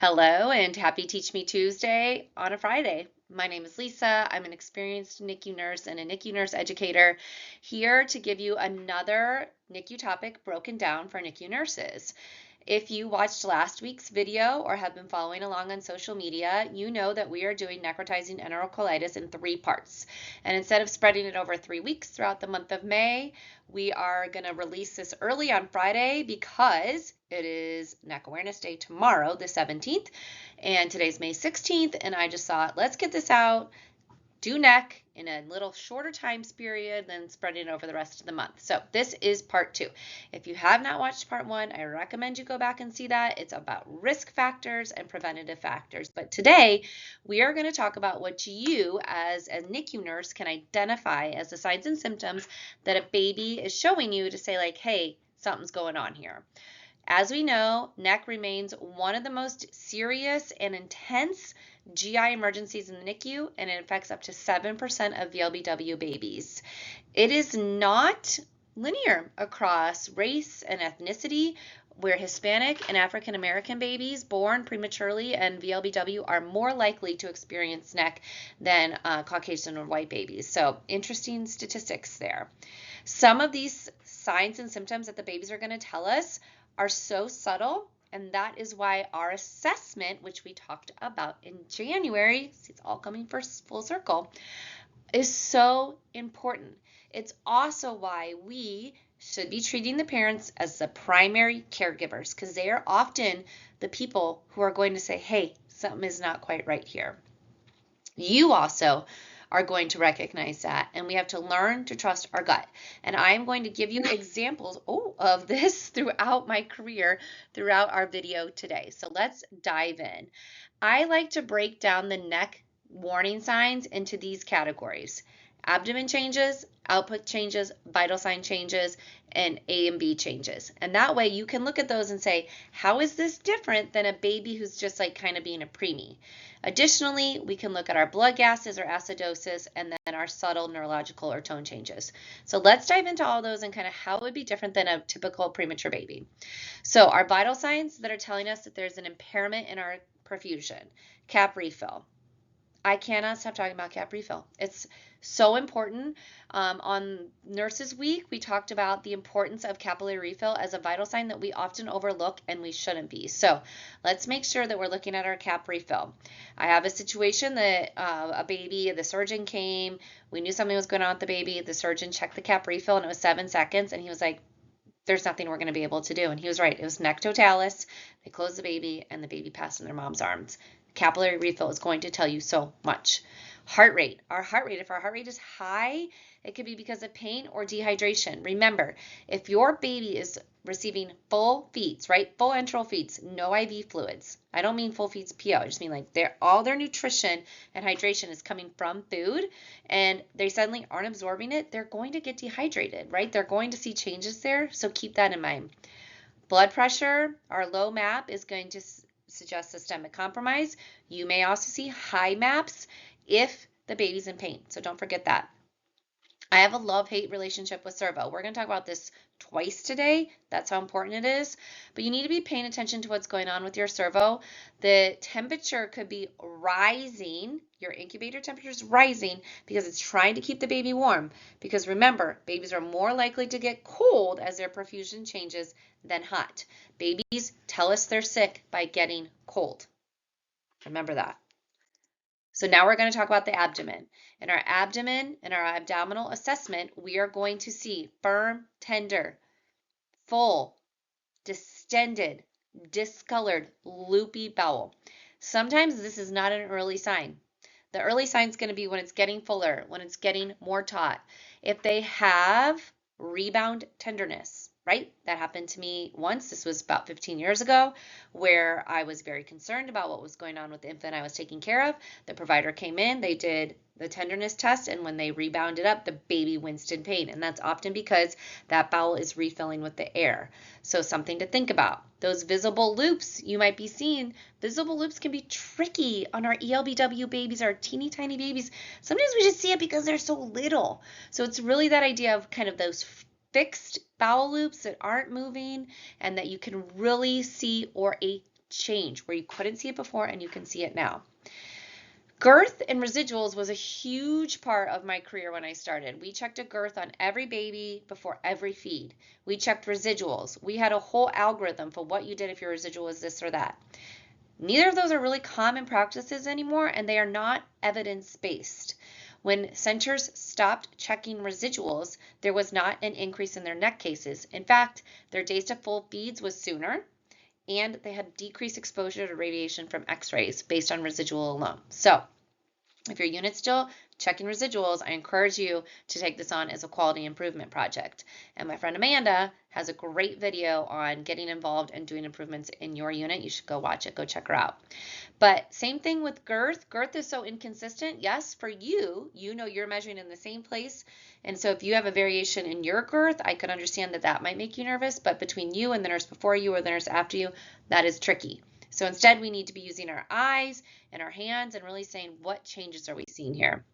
Hello and happy Teach Me Tuesday on a Friday. My name is Lisa. I'm an experienced NICU nurse and a NICU nurse educator here to give you another NICU topic broken down for NICU nurses. If you watched last week's video or have been following along on social media, you know that we are doing necrotizing enterocolitis in 3 parts. And instead of spreading it over 3 weeks throughout the month of May, we are going to release this early on Friday because it is Neck Awareness Day tomorrow, the 17th, and today's May 16th, and I just thought, let's get this out, do neck in a little shorter time period than spreading it over the rest of the month. So this is part 2. If you have not watched part 1, I recommend you go back and see that. It's about risk factors and preventative factors. But today we are going to talk about what you as a NICU nurse can identify as the signs and symptoms that a baby is showing you to say like, hey, something's going on here. As we know, neck remains one of the most serious and intense GI emergencies in the NICU, and it affects up to 7% of VLBW babies. It is not linear across race and ethnicity, where Hispanic and African American babies born prematurely and VLBW are more likely to experience neck than Caucasian or white babies. So interesting statistics there. Some of these signs and symptoms that the babies are going to tell us are so subtle, and that is why our assessment, which we talked about in January, see it's all coming full circle, is so important. It's also why we should be treating the parents as the primary caregivers, because they are often the people who are going to say, hey, something is not quite right here. You also are going to recognize that, and we have to learn to trust our gut. And I'm going to give you examples of this throughout my career, throughout our video today. So let's dive in. I like to break down the neck warning signs into these categories: abdomen changes, output changes, vital sign changes, and A and B changes. And that way you can look at those and say, how is this different than a baby who's just like kind of being a preemie? Additionally, we can look at our blood gases or acidosis, and then our subtle neurological or tone changes. So let's dive into all those and kind of how it would be different than a typical premature baby. So our vital signs that are telling us that there's an impairment in our perfusion. Cap refill. I cannot stop talking about cap refill. It's so important. On Nurses Week, we talked about the importance of capillary refill as a vital sign that we often overlook, and we shouldn't be. So let's make sure that we're looking at our cap refill. I have a situation that a baby, the surgeon came, we knew something was going on with the baby, the surgeon checked the cap refill, and it was 7 seconds, and he was like, there's nothing we're going to be able to do. And he was right. It was neck totalis. They closed the baby, and the baby passed in their mom's arms. Capillary refill is going to tell you so much. Heart rate. Our heart rate, if our heart rate is high, it could be because of pain or dehydration. Remember, if your baby is receiving full feeds, right? Full enteral feeds, no IV fluids. I don't mean full feeds PO. I just mean like all their nutrition and hydration is coming from food, and they suddenly aren't absorbing it, they're going to get dehydrated, right? They're going to see changes there, so keep that in mind. Blood pressure, our low MAP is going to suggest systemic compromise. You may also see high MAPs if the baby's in pain, so don't forget that. I have a love-hate relationship with servo. We're going to talk about this twice today. That's how important it is. But you need to be paying attention to what's going on with your servo. The temperature could be rising. Your incubator temperature is rising because it's trying to keep the baby warm. Because remember, babies are more likely to get cold as their perfusion changes than hot. Babies tell us they're sick by getting cold. Remember that. So now we're going to talk about the abdomen. In our abdomen, in our abdominal assessment, we are going to see firm, tender, full, distended, discolored, loopy bowel. Sometimes this is not an early sign. The early sign is going to be when it's getting fuller, when it's getting more taut. If they have rebound tenderness, right? That happened to me once. This was about 15 years ago, where I was very concerned about what was going on with the infant I was taking care of. The provider came in, they did the tenderness test, and when they rebounded up, the baby winced in pain. And that's often because that bowel is refilling with the air. So something to think about. Those visible loops you might be seeing, visible loops can be tricky on our ELBW babies, our teeny tiny babies. Sometimes we just see it because they're so little. So it's really that idea of kind of those fixed bowel loops that aren't moving and that you can really see, or a change where you couldn't see it before and you can see it now. Girth and residuals was a huge part of my career when I started. We checked a girth on every baby before every feed. We checked residuals. We had a whole algorithm for what you did if your residual was this or that. Neither of those are really common practices anymore, and they are not evidence-based. When centers stopped checking residuals, there was not an increase in their NEC cases. In fact, their days to full feeds was sooner, and they had decreased exposure to radiation from x-rays based on residual alone. So if your unit's still checking residuals, I encourage you to take this on as a quality improvement project. And my friend Amanda has a great video on getting involved and doing improvements in your unit. You should go watch it, go check her out. But same thing with girth. Girth is so inconsistent. Yes, for you, you know you're measuring in the same place. And so if you have a variation in your girth, I could understand that that might make you nervous, but between you and the nurse before you or the nurse after you, that is tricky. So instead, we need to be using our eyes and our hands and really saying, what changes are we seeing here?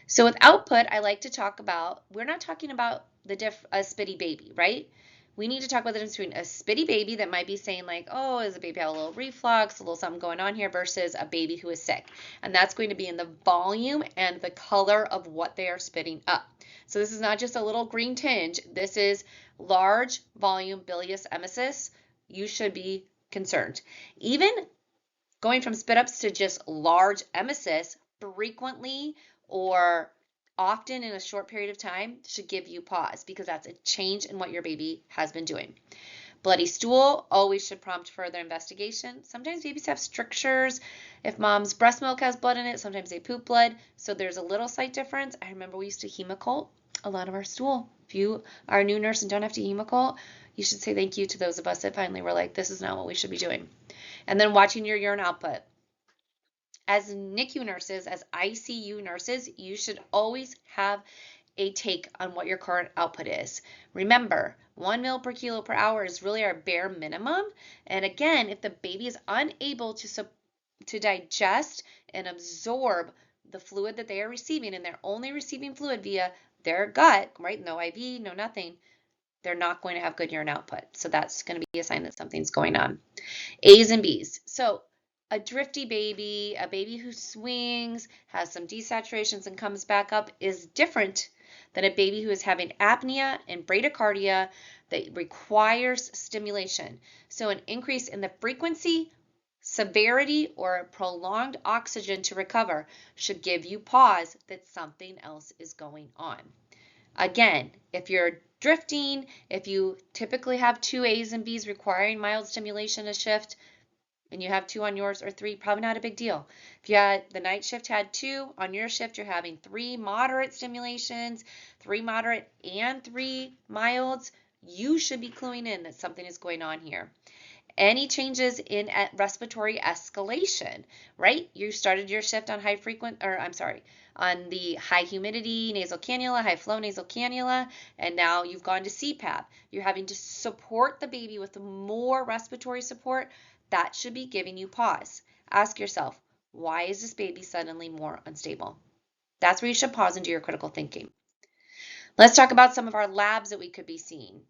So with output, I like to talk about, we're not talking about a spitty baby, right? We need to talk about the difference between a spitty baby that might be saying like, oh, is the baby have a little reflux, a little something going on here, versus a baby who is sick. And that's going to be in the volume and the color of what they are spitting up. So this is not just a little green tinge. This is large volume bilious emesis. You should be concerned. Even going from spit ups to just large emesis frequently or often in a short period of time should give you pause, because that's a change in what your baby has been doing. Bloody stool always should prompt further investigation. Sometimes babies have strictures. If mom's breast milk has blood in it, sometimes they poop blood. So there's a little slight difference. I remember we used to hemocult a lot of our stool. If you are a new nurse and don't have to hemocult, you should say thank you to those of us that finally were like, this is not what we should be doing. And then watching your urine output. As NICU nurses, as ICU nurses, you should always have a take on what your current output is. Remember, 1 ml per kilo per hour is really our bare minimum. And again, if the baby is unable to digest and absorb the fluid that they are receiving, and they're only receiving fluid via their gut, right? No IV, no nothing, they're not going to have good urine output. So that's going to be a sign that something's going on. A's and B's. So a drifty baby, a baby who swings, has some desaturations and comes back up is different than a baby who is having apnea and bradycardia that requires stimulation. So an increase in the frequency, severity, or prolonged oxygen to recover should give you pause that something else is going on. Again, if you're drifting, if you typically have 2 A's and B's requiring mild stimulation a shift, and you have 2 on yours or 3, probably not a big deal. If you had the night shift had 2, on your shift you're having 3 moderate stimulations, 3 moderate and 3 milds, you should be cluing in that something is going on here. Any changes in respiratory escalation, right? You started your shift on on the high humidity nasal cannula, high flow nasal cannula, and now you've gone to CPAP. You're having to support the baby with more respiratory support. That should be giving you pause. Ask yourself, why is this baby suddenly more unstable? That's where you should pause and do your critical thinking. Let's talk about some of our labs that we could be seeing.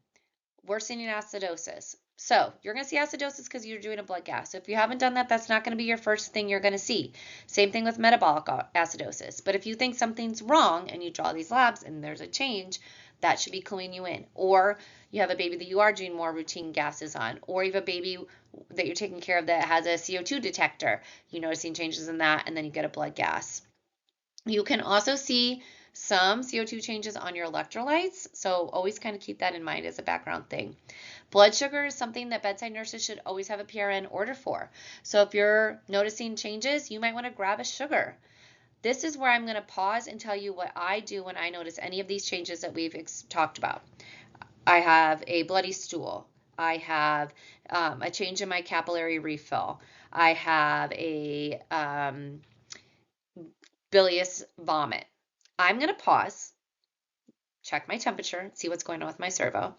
We're seeing acidosis. So you're going to see acidosis because you're doing a blood gas. So if you haven't done that, that's not going to be your first thing you're going to see. Same thing with metabolic acidosis. But if you think something's wrong and you draw these labs and there's a change, that should be cluing you in. Or you have a baby that you are doing more routine gases on. Or you have a baby that you're taking care of that has a CO2 detector. You're noticing changes in that, and then you get a blood gas. You can also see some CO2 changes on your electrolytes, so always kind of keep that in mind as a background thing. Blood sugar is something that bedside nurses should always have a PRN order for. So if you're noticing changes, you might want to grab a sugar. This is where I'm going to pause and tell you what I do when I notice any of these changes that we've talked about. I have a bloody stool. I have a change in my capillary refill. I have a bilious vomit. I'm going to pause, check my temperature, see what's going on with my servo.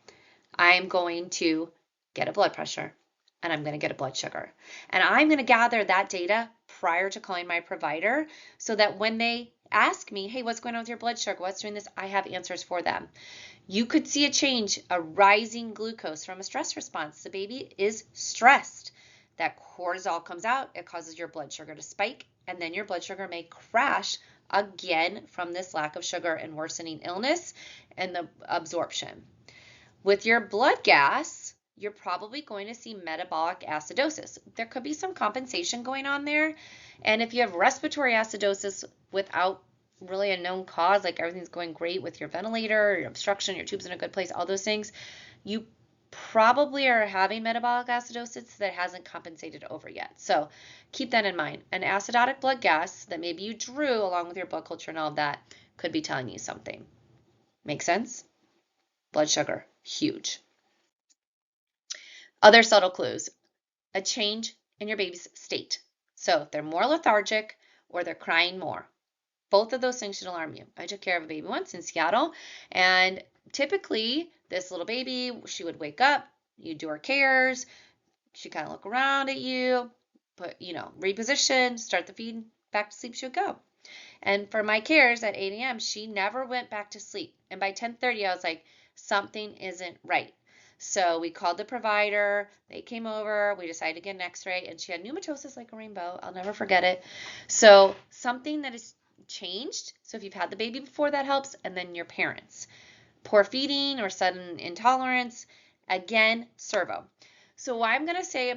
I'm going to get a blood pressure, and I'm going to get a blood sugar. And I'm going to gather that data prior to calling my provider so that when they ask me, hey, what's going on with your blood sugar? What's doing this? I have answers for them. You could see a change, a rising glucose from a stress response. The baby is stressed. that cortisol comes out, it causes your blood sugar to spike, and then your blood sugar may crash again from this lack of sugar and worsening illness and the absorption. With your blood gas, you're probably going to see metabolic acidosis. There could be some compensation going on there. And if you have respiratory acidosis without really a known cause, like everything's going great with your ventilator, your obstruction, your tube's in a good place, all those things, you probably are having metabolic acidosis that hasn't compensated over yet. So keep that in mind. An acidotic blood gas that maybe you drew along with your blood culture and all of that could be telling you something. Make sense? Blood sugar, huge. Other subtle clues, a change in your baby's state. So if they're more lethargic or they're crying more, both of those things should alarm you. I took care of a baby once in Seattle, and typically this little baby, she would wake up, you do her cares, she'd kind of look around at you, reposition, start the feed, back to sleep she would go. And for my cares at 8 a.m., she never went back to sleep. And by 10:30, I was like, something isn't right. So we called the provider, they came over, we decided to get an x-ray, and she had pneumatosis like a rainbow. I'll never forget it. So something that is changed. So if you've had the baby before, that helps. And then your parents. Poor feeding or sudden intolerance. Again, servo. So what I'm going to say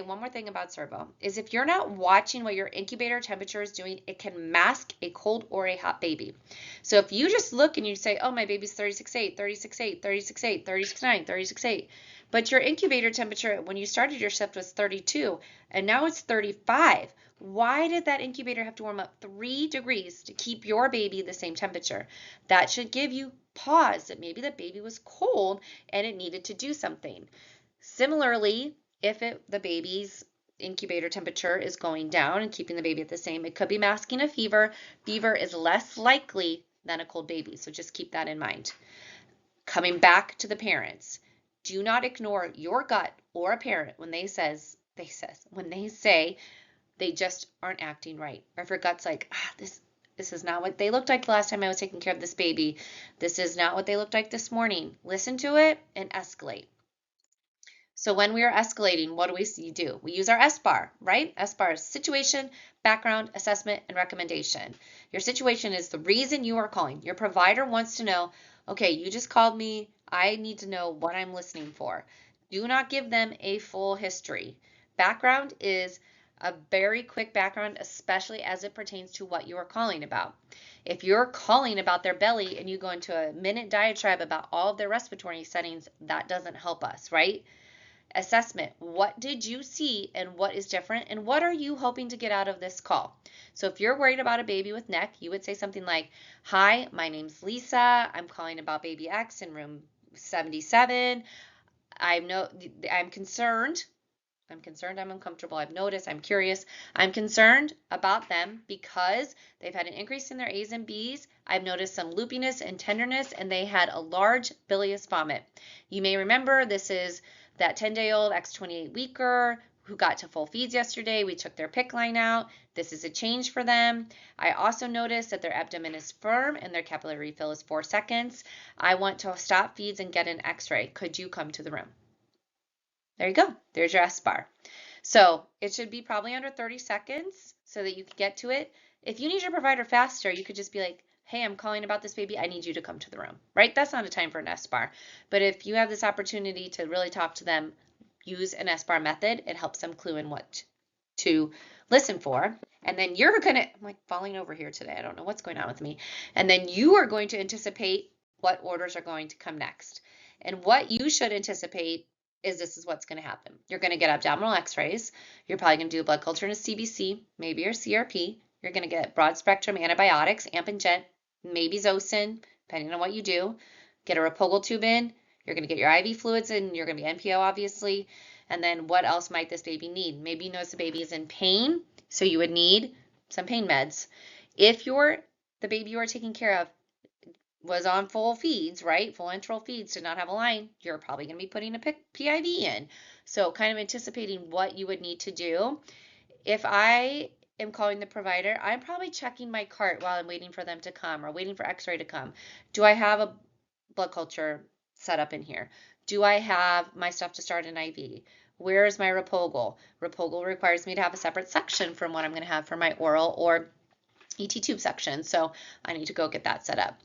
one more thing about servo is if you're not watching what your incubator temperature is doing, it can mask a cold or a hot baby. So if you just look and you say, oh, my baby's 36.8, 36.8, 36.8, 36.9, 36.8, but your incubator temperature when you started your shift was 32 and now it's 35. Why did that incubator have to warm up 3 degrees to keep your baby the same temperature? That should give you pause that maybe the baby was cold and it needed to do something. Similarly, if the baby's incubator temperature is going down and keeping the baby at the same, it could be masking a fever. Fever is less likely than a cold baby, so just keep that in mind. Coming back to the parents, do not ignore your gut or a parent when they say they just aren't acting right, or if your gut's like, this is not what they looked like the last time I was taking care of this baby. This is not what they looked like this morning. Listen to it and escalate. So when we are escalating, what do we do? We use our S-bar, right? S-bar is situation, background, assessment, and recommendation. Your situation is the reason you are calling. Your provider wants to know, okay, you just called me. I need to know what I'm listening for. Do not give them a full history. Background is a very quick background, especially as it pertains to what you are calling about. If you're calling about their belly and you go into a minute diatribe about all of their respiratory settings, that doesn't help us, right? Assessment, what did you see and what is different and what are you hoping to get out of this call? So if you're worried about a baby with NEC, you would say something like, hi, my name's Lisa. I'm calling about baby X in room 77. I'm concerned. I'm uncomfortable. I've noticed. I'm curious. I'm concerned about them because they've had an increase in their A's and B's. I've noticed some loopiness and tenderness, and they had a large bilious vomit. You may remember this is that 10-day-old X28 weeker who got to full feeds yesterday. We took their PICC line out. This is a change for them. I also noticed that their abdomen is firm and their capillary refill is 4 seconds. I want to stop feeds and get an x-ray. Could you come to the room? There you go. There's your S-bar. So it should be probably under 30 seconds so that you can get to it. If you need your provider faster, you could just be like, hey, I'm calling about this baby. I need you to come to the room, right? That's not a time for an S-bar. But if you have this opportunity to really talk to them, use an S-bar method. It helps them clue in what to listen for. And then you're going to, I'm like falling over here today. I don't know what's going on with me. And then you are going to anticipate what orders are going to come next. And what you should anticipate is this is what's going to happen. You're going to get abdominal x-rays. You're probably going to do a blood culture and a CBC, maybe your CRP. You're going to get broad spectrum antibiotics, AMP and JET, maybe Zosyn, depending on what you do. Get a Rapogl tube in. You're going to get your IV fluids in. You're going to be NPO, obviously. And then what else might this baby need? Maybe you notice the baby is in pain, so you would need some pain meds. If the baby you are taking care of was on full feeds, right? Full enteral feeds, did not have a line, you're probably going to be putting a PIV in. So kind of anticipating what you would need to do. If I am calling the provider, I'm probably checking my cart while I'm waiting for them to come or waiting for x-ray to come. Do I have a blood culture set up in here? Do I have my stuff to start an IV? Where is my Rapogel? Rapogel requires me to have a separate section from what I'm going to have for my oral or ET tube section. So I need to go get that set up.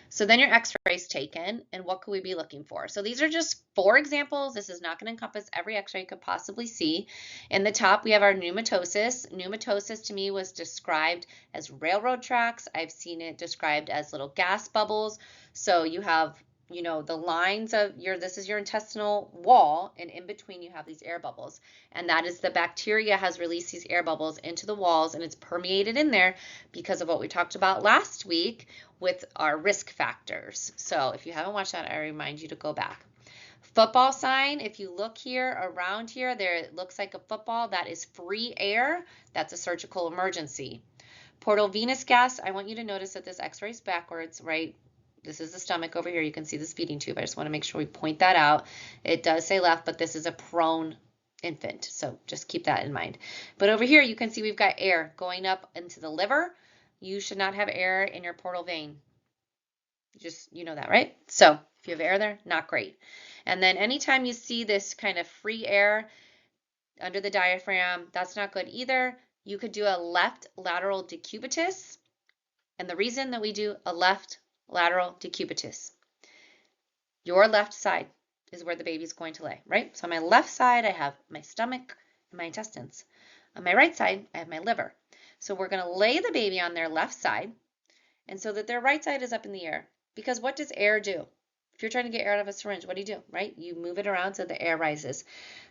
So then your x-ray is taken, and what could we be looking for? So these are just 4 examples. This is not going to encompass every x-ray you could possibly see. In the top, we have our pneumatosis. Pneumatosis to me was described as railroad tracks. I've seen it described as little gas bubbles. So you have, you know, the lines of this is your intestinal wall, and in between you have these air bubbles. And that is the bacteria has released these air bubbles into the walls, and it's permeated in there because of what we talked about last week with our risk factors. So if you haven't watched that, I remind you to go back. Football sign, if you look here, around here, there it looks like a football. That is free air. That's a surgical emergency. Portal venous gas, I want you to notice that this x-ray is backwards, right? This is the stomach over here. You can see this feeding tube. I just want to make sure we point that out. It does say left, but this is a prone infant. So just keep that in mind. But over here, you can see we've got air going up into the liver. You should not have air in your portal vein. You know that, right? So if you have air there, not great. And then anytime you see this kind of free air under the diaphragm, that's not good either. You could do a left lateral decubitus. And the reason that we do a left lateral decubitus, your left side is where the baby's going to lay, right? So on my left side, I have my stomach and my intestines. On my right side, I have my liver. So we're going to lay the baby on their left side, and so that their right side is up in the air. Because what does air do? If you're trying to get air out of a syringe, what do? Right? You move it around so the air rises.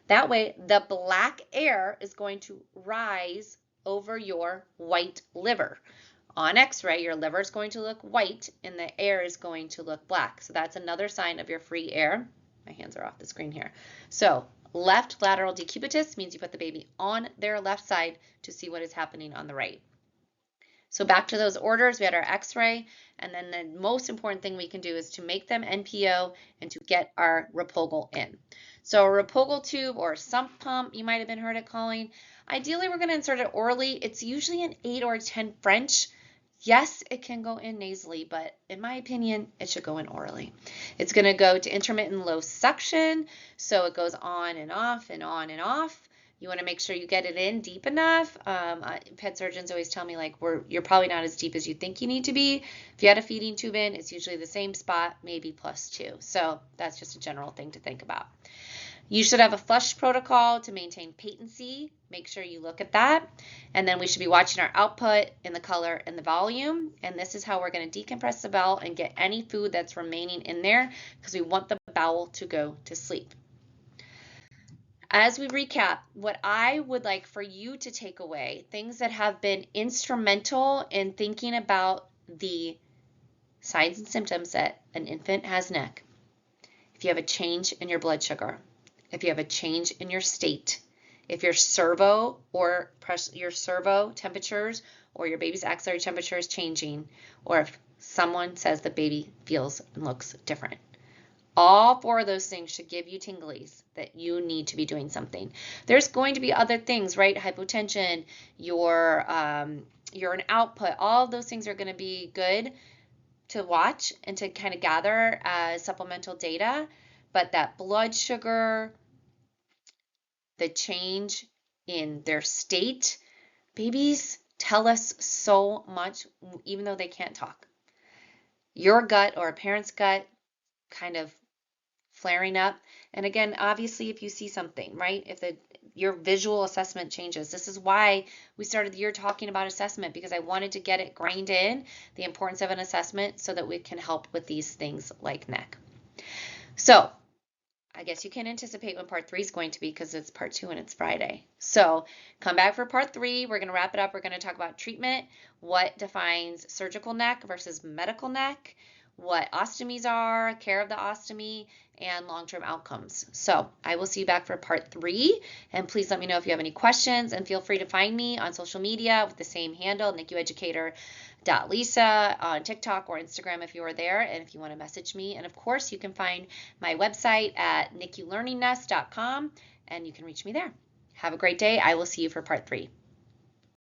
That way, the black air is going to rise over your white liver. On x-ray, your liver is going to look white and the air is going to look black. So that's another sign of your free air. My hands are off the screen here. So left lateral decubitus means you put the baby on their left side to see what is happening on the right. So back to those orders, we had our x-ray, and then the most important thing we can do is to make them NPO and to get our Rapogel in. So a Rapogel tube or a sump pump, you might have been heard it calling. Ideally, we're going to insert it orally. It's usually an 8 or 10 French. Yes, it can go in nasally, but in my opinion, it should go in orally. It's going to go to intermittent low suction, so it goes on and off and on and off. You want to make sure you get it in deep enough. Pet surgeons always tell me, like, you're probably not as deep as you think you need to be. If you had a feeding tube in, it's usually the same spot, maybe +2. So that's just a general thing to think about. You should have a flush protocol to maintain patency. Make sure you look at that. And then we should be watching our output in the color and the volume. And this is how we're going to decompress the bowel and get any food that's remaining in there because we want the bowel to go to sleep. As we recap, what I would like for you to take away, things that have been instrumental in thinking about the signs and symptoms that an infant has NEC. If you have a change in your blood sugar, if you have a change in your state, if your servo temperatures or your baby's axillary temperature is changing, or if someone says the baby feels and looks different. All 4 of those things should give you tinglies that you need to be doing something. There's going to be other things, right? Hypotension, your urine output, all of those things are going to be good to watch and to kind of gather as supplemental data. But that blood sugar, the change in their state, babies tell us so much, even though they can't talk. Your gut or a parent's gut kind of flaring up. And again, obviously, if you see something, right? If your visual assessment changes. This is why we started the year talking about assessment, because I wanted to get it grained in, the importance of an assessment, so that we can help with these things like NEC. So I guess you can anticipate when part 3 is going to be, because it's part 2 and it's Friday. So come back for part 3. We're going to wrap it up. We're going to talk about treatment, what defines surgical NEC versus medical NEC, what ostomies are, care of the ostomy, and long-term outcomes. So I will see you back for part 3, and please let me know if you have any questions, and feel free to find me on social media with the same handle, NICUeducator.Lisa, on TikTok or Instagram if you are there, and if you want to message me. And of course, you can find my website at NICULearningnest.com, and you can reach me there. Have a great day. I will see you for part 3.